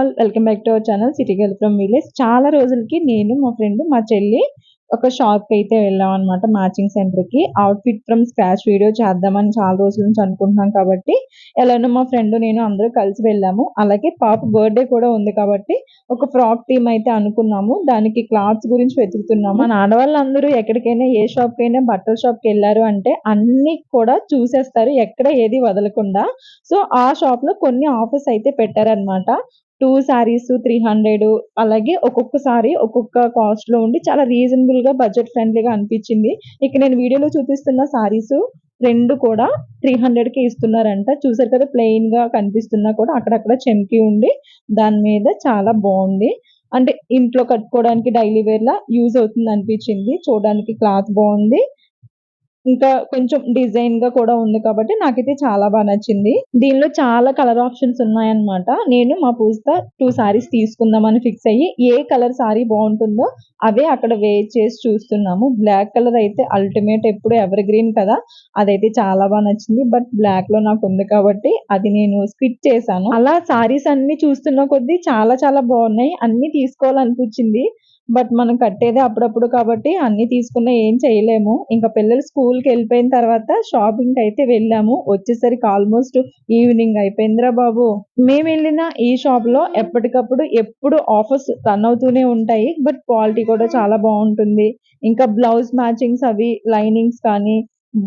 All welcome back to our channel city girl from village. చాలా రోజులకి నేను మా ఫ్రెండ్ మా చెల్లి ఒక షాప్ కి అయితే వెళ్ళాం అనమాట. మ్యాచింగ్ సెంటర్ కి అవుట్ఫిట్ ఫ్రమ్ స్క్రాచ్ వీడియో చేద్దామని చాలా రోజుల నుంచి అనుకుంటున్నాం కాబట్టి ఎలానో మా ఫ్రెండ్ నేను అందరూ కలిసి వెళ్ళాము. అలాగే పాప బర్త్డే కూడా ఉంది కాబట్టి ఒక ఫ్రాక్ థీమ్ అయితే అనుకున్నాము. దానికి క్లాత్స్ గురించి వెతుకుతున్నాము. మన ఆడవాళ్ళందరూ ఎక్కడికైనా ఏ షాప్ కైనా బట్టల షాప్ కి వెళ్ళారు అంటే అన్ని కూడా చూసేస్తారు, ఎక్కడ ఏది వదలకుండా. సో ఆ షాప్ లో కొన్ని ఆఫర్స్ అయితే పెట్టారనమాట. 2 సారీస్ 300, అలాగే ఒక్కొక్క సారీ ఒక్కొక్క కాస్ట్ లో ఉండి చాలా రీజనబుల్ గా బడ్జెట్ ఫ్రెండ్లీగా అనిపించింది. ఇక నేను వీడియోలో చూపిస్తున్న సారీస్ రెండు కూడా 300 కి ఇస్తున్నారంట. చూసారు కదా, ప్లెయిన్ గా కనిపిస్తున్నా కూడా అక్కడక్కడ చెంకి ఉండి దాని మీద చాలా బాగుంది. అంటే ఇంట్లో కట్టుకోవడానికి డైలీ వేర్ లా యూజ్ అవుతుంది అనిపించింది. చూడడానికి క్లాత్ బాగుంది, ఇంకా కొంచెం డిజైన్ గా కూడా ఉంది కాబట్టి నాకైతే చాలా బాగా నచ్చింది. దీనిలో చాలా కలర్ ఆప్షన్స్ ఉన్నాయన్నమాట. నేను మా పూజిత 2 సారీస్ తీసుకుందామని ఫిక్స్ అయ్యి ఏ కలర్ సారీ బాగుంటుందో అవే అక్కడ వేర్ చేసి చూస్తున్నాము. బ్లాక్ కలర్ అయితే అల్టిమేట్, ఎప్పుడు ఎవర్ గ్రీన్ కదా, అదైతే చాలా బాగా నచ్చింది. బట్ బ్లాక్ లో నాకు ఉంది కాబట్టి అది నేను స్కిప్ చేశాను. అలా సారీస్ అన్ని చూస్తున్న కొద్దీ చాలా చాలా బాగున్నాయి, అన్ని తీసుకోవాలనిపించింది. బట్ మనం కట్టేదే అప్పుడప్పుడు కాబట్టి అన్ని తీసుకున్నా ఏం చేయలేము. ఇంకా పిల్లలు స్కూల్ కి వెళ్ళిపోయిన తర్వాత షాపింగ్ అయితే వెళ్ళాము. వచ్చేసరికి ఆల్మోస్ట్ ఈవినింగ్ అయిపోయిందిరా బాబు. మేము వెళ్ళిన ఈ షాప్ లో ఎప్పటికప్పుడు ఎప్పుడు ఆఫర్స్ రన్ అవుతూనే ఉంటాయి. బట్ క్వాలిటీ కూడా చాలా బాగుంటుంది. ఇంకా బ్లౌజ్ మ్యాచింగ్స్ అవి లైనింగ్స్ కానీ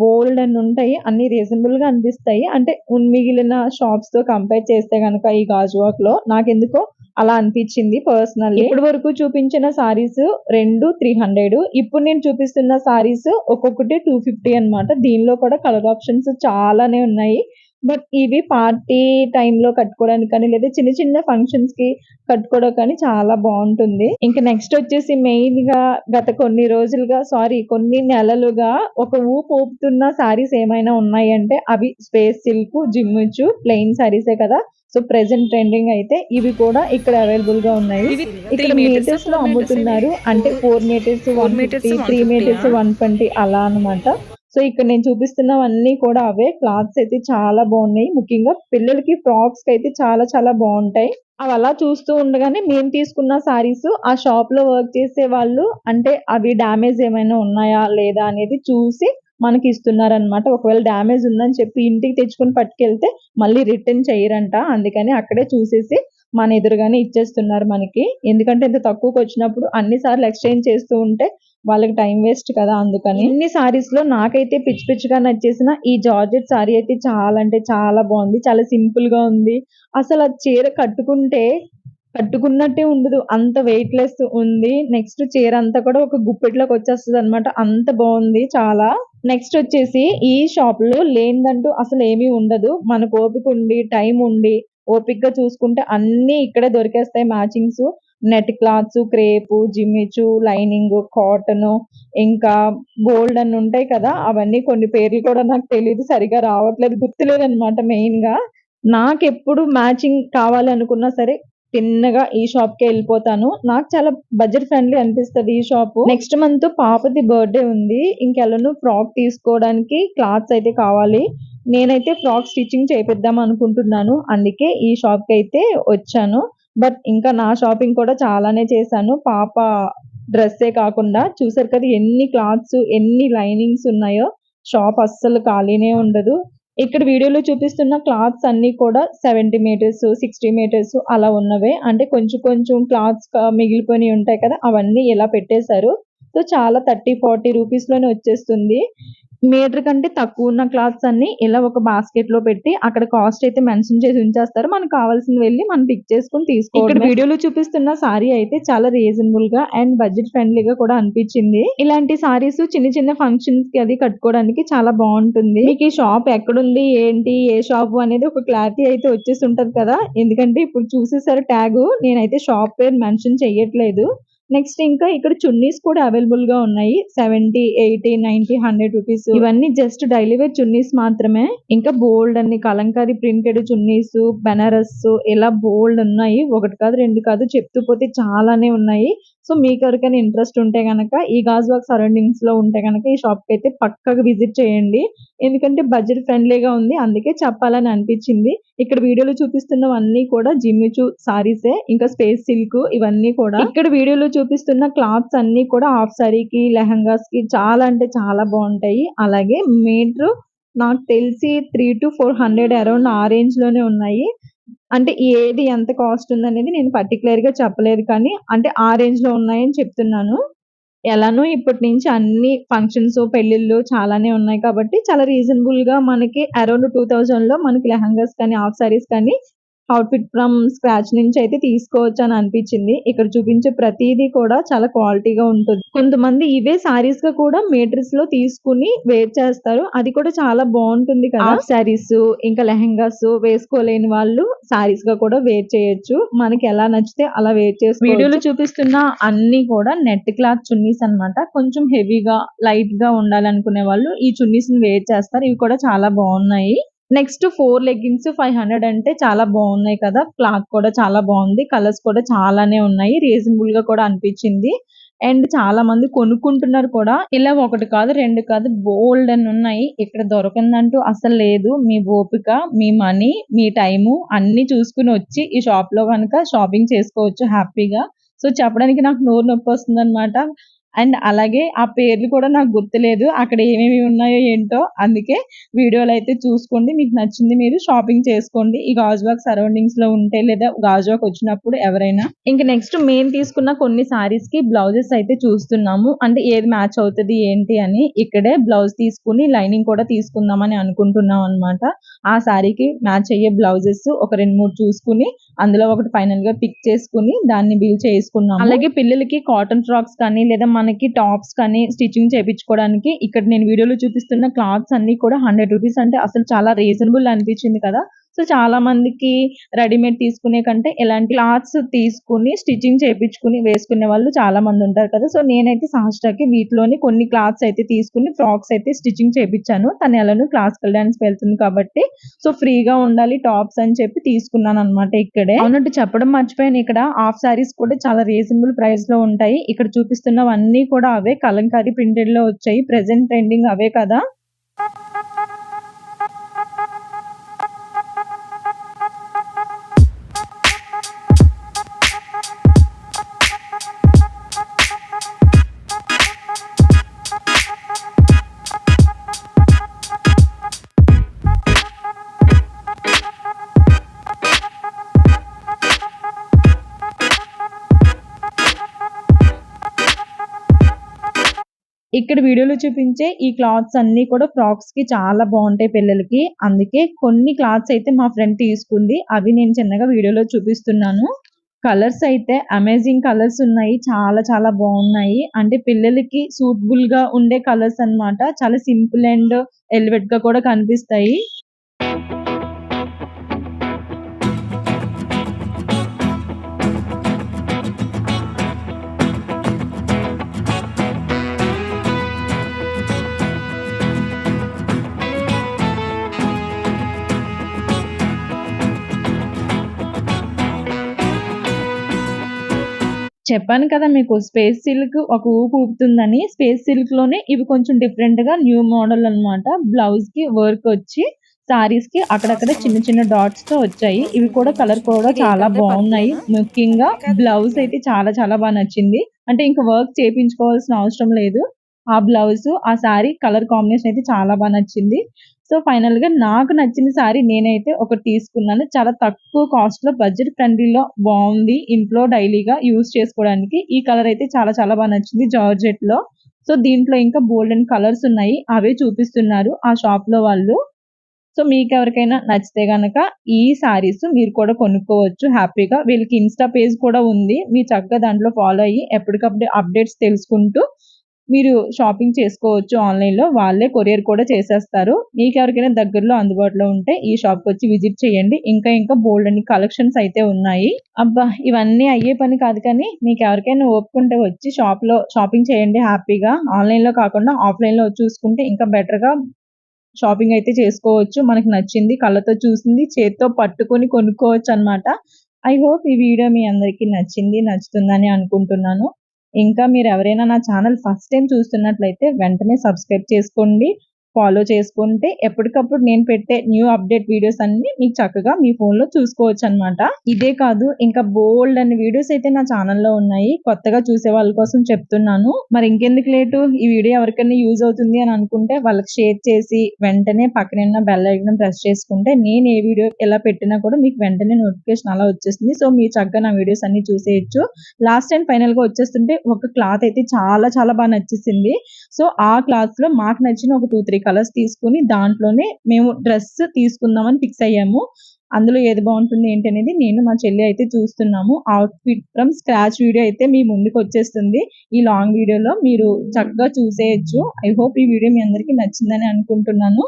బోల్డ్ అని ఉంటాయి. అన్ని రీజనబుల్ గా అనిపిస్తాయి. అంటే మిగిలిన షాప్స్ తో కంపేర్ చేస్తే గనక ఈ గాజువాక్ లో నాకెందుకో అలా అనిపించింది పర్సనల్లీ. ఇప్పటి వరకు చూపించిన సారీస్ రెండు 300, ఇప్పుడు నేను చూపిస్తున్న సారీస్ ఒక్కొక్కటి 250 అన్నమాట. దీనిలో కూడా కలర్ ఆప్షన్స్ చాలానే ఉన్నాయి. బట్ ఇవి పార్టీ టైంలో కట్టుకోవడానికి కానీ లేదా చిన్న చిన్న ఫంక్షన్స్ కి కట్టుకోవడం కానీ చాలా బాగుంటుంది. ఇంకా నెక్స్ట్ వచ్చేసి మెయిన్ గా గత కొన్ని నెలలుగా ఒక ఊపుతున్న సారీస్ ఏమైనా ఉన్నాయంటే అవి స్పేస్ సిల్క్, జిమ్మిచు ప్లెయిన్ సారీసే కదా. సో ప్రెసెంట్ ట్రెండింగ్ అయితే ఇవి కూడా ఇక్కడ అవైలబుల్ గా ఉన్నాయి. ఇక్కడ మీటర్స్ లో అమ్ముతున్నారు. అంటే 4 మీటర్స్ 150, 3 మీటర్స్ 120 అలా అన్నమాట. సో ఇక్కడ నేను చూపిస్తున్నవన్నీ కూడా అవే. క్లాత్స్ అయితే చాలా బాగున్నాయి. ముఖ్యంగా పిల్లలకి ఫ్రాక్స్ అయితే చాలా చాలా బాగుంటాయి. అవి అలా చూస్తూ ఉండగానే మేము తీసుకున్న సారీస్ ఆ షాప్ లో వర్క్ చేసే వాళ్ళు అంటే అవి డ్యామేజ్ ఏమైనా ఉన్నాయా లేదా అనేది చూసి మనకి ఇస్తున్నారనమాట. ఒకవేళ డ్యామేజ్ ఉందని చెప్పి ఇంటికి తెచ్చుకొని పట్టుకెళ్తే మళ్ళీ రిటర్న్ చేయరంట. అందుకని అక్కడే చూసేసి మన ఎదురుగానే ఇచ్చేస్తున్నారు మనకి. ఎందుకంటే ఇంత తక్కువకి వచ్చినప్పుడు అన్ని సార్లు ఎక్స్చేంజ్ చేస్తూ ఉంటే వాళ్ళకి టైం వేస్ట్ కదా. అందుకని ఇన్ని సారీస్ లో నాకైతే పిచ్చి పిచ్చిగా నచ్చేసిన ఈ జార్జెట్ సారీ అయితే చాలా అంటే చాలా బాగుంది. చాలా సింపుల్ గా ఉంది. అసలు ఆ చీర కట్టుకున్నట్టే ఉండదు, అంత వెయిట్ లెస్ ఉంది. నెక్స్ట్ చీర అంతా కూడా ఒక గుప్పెట్లోకి వచ్చేస్తుంది అనమాట. అంత బాగుంది చాలా. నెక్స్ట్ వచ్చేసి ఈ షాప్ లో లేనిదంటూ అసలు ఏమీ ఉండదు. మనకు ఓపిక ఉండి టైం ఉండి ఓపికగా చూసుకుంటే అన్ని ఇక్కడే దొరికేస్తాయి. Matchings, net clothes, crepe, Jimmy Choo, lining, cotton, ఇంకా గోల్డ్ అని ఉంటాయి కదా, అవన్నీ కొన్ని పేర్లు కూడా నాకు తెలియదు, సరిగా రావట్లేదు, గుర్తులేదు అనమాట. మెయిన్ గా నాకెప్పుడు మ్యాచింగ్ కావాలి అనుకున్నా సరే తిన్నగా ఈ షాప్ కే వెళ్ళిపోతాను. నాకు చాలా బడ్జెట్ ఫ్రెండ్లీ అనిపిస్తుంది ఈ షాప్. నెక్స్ట్ మంత్ పాపది బర్త్డే ఉంది. ఇంకెళ్ళను ఫ్రాక్ తీసుకోవడానికి క్లాత్స్ అయితే కావాలి. నేనైతే ఫ్రాక్ స్టిచ్చింగ్ చేపిద్దాం అనుకుంటున్నాను. అందుకే ఈ షాప్ కి అయితే వచ్చాను. బట్ ఇంకా నా షాపింగ్ కూడా చాలానే చేశాను. పాప డ్రెస్సే కాకుండా చూసారు కదా ఎన్ని క్లాత్స్ ఎన్ని లైనింగ్స్ ఉన్నాయో. షాప్ అస్సలు ఖాళీనే ఉండదు. ఇక్కడ వీడియోలో చూపిస్తున్న క్లాత్స్ అన్ని కూడా 70 మీటర్స్ 60 మీటర్స్ అలా ఉన్నవే. అంటే కొంచెం కొంచెం క్లాత్స్ మిగిలిపోయి ఉంటాయి కదా, అవన్నీ ఇలా పెట్టేశారు. సో చాలా 30-40 రూపీస్ లోనే వచ్చేస్తుంది. మీటర్ కంటే తక్కువ ఉన్న క్లాత్స్ అన్ని ఇలా ఒక బాస్కెట్ లో పెట్టి అక్కడ కాస్ట్ అయితే మెన్షన్ చేసి ఉంచేస్తారు. మనకు కావాల్సింది వెళ్ళి మనం పిక్ చేసుకుని తీసుకోవాలి. ఇక్కడ వీడియోలో చూపిస్తున్న సారీ అయితే చాలా రీజనబుల్ గా అండ్ బడ్జెట్ ఫ్రెండ్లీగా కూడా అనిపించింది. ఇలాంటి సారీస్ చిన్న చిన్న ఫంక్షన్స్ కి అది కట్టుకోవడానికి చాలా బాగుంటుంది. మీకు ఈ షాప్ ఎక్కడుంది ఏంటి ఏ షాప్ అనేది ఒక క్లారిటీ అయితే వచ్చేసి ఉంటది కదా. ఎందుకంటే ఇప్పుడు చూసేసారు ట్యాగ్, నేనైతే షాప్ పేరు మెన్షన్ చెయ్యట్లేదు. నెక్స్ట్ ఇంకా ఇక్కడ చున్నీస్ కూడా అవైలబుల్ గా ఉన్నాయి. 70, 80, 90, 100 రూపీస్. ఇవన్నీ జస్ట్ డైలీ వేర్ చున్నీస్ మాత్రమే. ఇంకా బోల్డ్ అన్ని కలంకారీ ప్రింటెడ్ చున్నీస్, బెనారస్ ఇలా బోల్డ్ ఉన్నాయి. ఒకటి కాదు రెండు కాదు చెప్తూ పోతే చాలానే ఉన్నాయి. సో మీకెవరికైనా ఇంట్రెస్ట్ ఉంటే గనక ఈ గాజువాక సరౌండింగ్స్‌లో ఉంటే గనక ఈ షాప్‌కైతే పక్కాగా విజిట్ చేయండి. ఎందుకంటే బడ్జెట్ ఫ్రెండ్లీగా ఉంది. అందుకే చెప్పాలని అనిపించింది. ఇక్కడ వీడియోలో చూపిస్తున్నవన్నీ కూడా జిమ్మిచూ సారీసే. ఇంకా స్పేస్ సిల్క్ ఇవన్నీ కూడా. ఇక్కడ వీడియోలో చూపిస్తున్న క్లాత్స్ అన్నీ కూడా హాఫ్ సారీకి, లెహంగాస్‌కి చాలా అంటే చాలా బావుంటాయి. అలాగే మీటరు నాకు తెలిసి 300-400 అరౌండ్ ఆ రేంజ్‌లోనే ఉన్నాయి. అంటే ఏది ఎంత కాస్ట్ ఉందనేది నేను పర్టిక్యులర్‌గా చెప్పలేదు కానీ, అంటే ఆ రేంజ్‌లో ఉన్నాయని చెప్తున్నాను. ఎలానో ఇప్పటి నుంచి అన్ని ఫంక్షన్స్, పెళ్ళిళ్ళు చాలానే ఉన్నాయి కాబట్టి చాలా రీజనబుల్‌గా మనకి అరౌండ్ 2000లో మనకి లెహంగాస్ కానీ, హాఫ్ సారీస్ కానీ అవుట్‌ఫిట్ ఫ్రమ్ స్క్రాచ్ నుంచయితే తీసుకోవచ్చని అనిపించింది. ఇక్కడ చూపించే ప్రతీదీ కూడా చాలా క్వాలిటీగా ఉంటుంది. కొంతమంది ఇవే సారీస్‌గా కూడా మేట్రిక్స్‌లో తీసుకొని వేర్ చేస్తారు. అది కూడా చాలా బావుంటుంది కదా! హాఫ్ సారీస్, ఇంకా లెహంగాస్ వేసుకోలేని వాళ్ళు సారీస్‌గా కూడా వేర్ చేయొచ్చు. మనకెలా నచ్చితే అలా వేర్ చేసుకోవచ్చు. వీడియోలో చూపిస్తున్న అన్నీ కూడా నెట్ క్లాత్ చున్నీస్ అన్నమాట. కొంచెం హెవీగా, లైట్‌గా ఉండాలనుకునే వాళ్ళు ఈ చున్నీస్‌ని వేర్ చేస్తారు. ఇవి కూడా చాలా బావున్నాయి. నెక్స్ట్ 4 లెగ్గింగ్స్ 500 అంటే చాలా బావున్నాయి కదా! క్లాత్ కూడా చాలా బావుంది. కలర్స్ కూడా చాలానే ఉన్నాయి. రీజనబుల్‌గా కూడా అనిపించింది. అండ్ చాలా మంది కొనుక్కుంటున్నారు కూడా. ఇలా ఒకటి కాదు, 2 కాదు బోలెడన్నున్నాయి. ఇక్కడ దొరకందంటూ అసలు లేదు. మీ ఓపిక, మీ మనీ, మీ టైము అన్నీ చూసుకొని వచ్చి ఈ షాప్‌లో గనక షాపింగ్ చేసుకోవచ్చు హ్యాపీగా. సో, చెప్పడానికి నాకు నోరు నొప్పొస్తుందనమాట. అండ్ అలాగే ఆ పేర్లు కూడా నాకు గుర్తులేదు. అక్కడ ఏమేమి ఉన్నాయో ఏంటో. అందుకే వీడియోలో అయితే చూసుకోండి. మీకు నచ్చింది మీరు షాపింగ్ చేసుకోండి. ఈ గాజువాక సరౌండింగ్స్‌లో ఉంటే లేదా గాజువాక వచ్చినప్పుడు ఎవరైనా. ఇంక నెక్స్ట్ మేము తీసుకున్న కొన్ని సారీస్‌కి బ్లౌజెస్ అయితే చూస్తున్నాము. అంటే ఏది మ్యాచ్ అవుతది ఏంటి అని. ఇక్కడే బ్లౌజ్ తీసుకొని లైనింగ్ కూడా తీసుకుందామని అనుకుంటున్నాం అనమాట. ఆ సారీకి మ్యాచ్ అయ్యే బ్లౌజెస్ ఒక 2, 3 చూసుకొని అందులో ఒకటి ఫైనల్‌గా పిక్ చేసుకొని దాన్ని బిల్ చేసుకున్నాము. అలాగే పిల్లలకి కాటన్ ఫ్రాక్స్ కానీ లేదా మనకి టాప్స్ కానీ స్టిచ్చింగ్ చేపించుకోవడానికి ఇక్కడ నేను వీడియోలో చూపిస్తున్న క్లాత్స్ అన్నీ కూడా రూ. 100 అంటే అసలు చాలా రీజనబుల్ అనిపించింది కదా! సో, చాలా మందికి రెడీమేడ్ తీసుకునే కంటే ఇలాంటి క్లాత్స్ తీసుకొని స్టిచ్చింగ్ చేపించుకొని వేసుకునే వాళ్ళు చాలా మంది ఉంటారు కదా! సో, నేనైతే సహస్రాకి వీటిలోని కొన్ని క్లాత్స్ అయితే తీసుకొని ఫ్రాక్స్ అయితే స్టిచ్చింగ్ చేపించాను. తను ఎలానో క్లాసికల్ డాన్స్‌కి వెళ్తుంది కాబట్టి సో, ఫ్రీగా ఉండాలి టాప్స్ అని చెప్పి తీసుకున్నాననమాట ఇక్కడే. అవునండి చెప్పడం మర్చిపోయాను. ఇక్కడ హాఫ్ సారీస్ కూడా చాలా రీజనబుల్ ప్రైస్‌లో ఉంటాయి. ఇక్కడ చూపిస్తున్నవన్నీ కూడా అవే కలంకారీ ప్రింటెడ్‌లో వచ్చాయి. ప్రెజెంట్ ట్రెండింగ్ అవే కదా! ఇక్కడ వీడియోలో చూపించే ఈ క్లాత్స్ అన్నీ కూడా ఫ్రాక్స్‌కి చాలా బావుంటాయి పిల్లలకి. అందుకే కొన్ని క్లాత్స్ అయితే మా ఫ్రెండ్ తీసుకుంది. అవి నేను చిన్నగా వీడియోలో చూపిస్తున్నాను. కలర్స్ అయితే అమేజింగ్ కలర్స్ ఉన్నాయి. చాలా చాలా బావున్నాయి. అంటే పిల్లలకి సూటబుల్‌గా ఉండే కలర్స్ అన్నమాట. చాలా సింపుల్ అండ్ ఎలివేట్‌గా కూడా కనిపిస్తాయి. చెప్పాను కదా మీకు స్పేస్ సిల్క్ ఒక ఊపు ఊపుతుందని. స్పేస్ సిల్క్‌లోనే ఇవి కొంచెం డిఫరెంట్‌గా న్యూ మోడల్ అన్నమాట. బ్లౌజ్‌కి వర్క్ వచ్చి సారీస్‌కి అక్కడక్కడ చిన్న చిన్న డాట్స్‌తో వచ్చాయి. ఇవి కూడా కలర్ కూడా చాలా బావున్నాయి. ముఖ్యంగా బ్లౌజ్ అయితే చాలా చాలా బా నచ్చింది. అంటే ఇంక వర్క్ చేపించుకోవాల్సిన అవసరం లేదు. ఆ బ్లౌజు, ఆ సారీ కలర్ కాంబినేషన్ అయితే చాలా బా నచ్చింది. సో, ఫైనల్‌గా నాకు నచ్చిన సారీ నేనైతే ఒకటి తీసుకున్నాను. చాలా తక్కువ కాస్ట్‌లో బడ్జెట్ ఫ్రెండ్లీలో బావుంది. ఇంట్లో డైలీగా యూజ్ చేసుకోవడానికి. ఈ కలర్ అయితే చాలా చాలా బా నచ్చింది జార్జెట్‌లో. సో, దీంట్లో ఇంకా బోలెడన్ని కలర్స్ ఉన్నాయి. అవే చూపిస్తున్నారు ఆ షాప్‌లో వాళ్ళు. సో, మీకెవరికైనా నచ్చితే గనక ఈ సారీస్ మీరు కూడా కొనుక్కోవచ్చు హ్యాపీగా. వీళ్ళకి ఇన్‌స్టా పేజ్ కూడా ఉంది. మీరు చక్కగా దాంట్లో ఫాలో అయ్యి ఎప్పటికప్పుడు అప్డేట్స్ తెలుసుకుంటూ మీరు షాపింగ్ చేసుకోవచ్చు ఆన్‌లైన్‌లో. వాళ్ళే కొరియర్ కూడా చేసేస్తారు. మీకెవరికైనా దగ్గరలో అందుబాటులో ఉంటే ఈ షాప్‌కొచ్చి విజిట్ చేయండి. ఇంకా ఇంకా బోలెడన్ని కలెక్షన్స్ అయితే ఉన్నాయి. అబ్బా! ఇవన్నీ అయ్యే పని కాదు కానీ మీకెవరికైనా ఓపిక ఉంటే వచ్చి షాప్‌లో షాపింగ్ చేయండి హ్యాపీగా. ఆన్‌లైన్‌లో కాకుండా ఆఫ్‌లైన్‌లో చూసుకుంటే ఇంకా బెటర్‌గా షాపింగ్ అయితే చేసుకోవచ్చు. మనకు నచ్చింది, కళ్ళతో చూసింది, చేత్తో పట్టుకొని కొనుక్కోవచ్చనమాట. ఐ హోప్ ఈ వీడియో మీ అందరికీ నచ్చింది, నచ్చుతుందని అనుకుంటున్నాను. ఇంకా మీరు ఎవరైనా నా ఛానల్ ఫస్ట్ టైం చూస్తున్నట్లయితే వెంటనే సబ్స్క్రైబ్ చేసుకోండి. ఫాలో చేసుకుంటే ఎప్పటికప్పుడు నేను పెట్టే న్యూ అప్డేట్ వీడియోస్ అన్నీ మీకు చక్కగా మీ ఫోన్‌లో చూసుకోవచ్చనమాట. ఇదే కాదు ఇంకా బోలెడన్ని వీడియోస్ అయితే నా ఛానల్‌లో ఉన్నాయి. కొత్తగా చూసే వాళ్ళ కోసం చెప్తున్నాను. మరి ఇంకెందుకు లేటు ఈ వీడియో ఎవరికైనా యూజ్ అవుతుంది అని అనుకుంటే వాళ్ళకి షేర్ చేసి వెంటనే పక్కనే ఉన్న బెల్ ఐకాన్ ప్రెస్ చేసుకుంటే నేను ఏ వీడియో ఎలా పెట్టినా కూడా మీకు వెంటనే నోటిఫికేషన్ అలా వచ్చేస్తుంది. సో, మీరు చక్కగా నా వీడియోస్ అన్నీ చూసేయొచ్చు. లాస్ట్ అండ్ ఫైనల్‌గా వచ్చేస్తుంటే ఒక క్లాత్ అయితే చాలా చాలా బా నచ్చేసింది. సో, ఆ క్లాత్స్‌లో మాకు నచ్చిన ఒక 2, 3 కలర్స్ తీసుకొని దాంట్లోనే మేము డ్రెస్ తీసుకుందామని ఫిక్స్ అయ్యాము. అందులో ఏది బావుంటుంది ఏంటి అనేది నేను మా చెల్లి అయితే చూస్తున్నాము. అవుట్‌ఫిట్ ఫ్రమ్ స్క్రాచ్ వీడియో అయితే మీ ముందుకొచ్చేస్తుంది. ఈ లాంగ్ వీడియోలో మీరు చక్కగా చూసేయొచ్చు. ఐ హోప్ ఈ వీడియో మీ అందరికీ నచ్చిందని అనుకుంటున్నాను.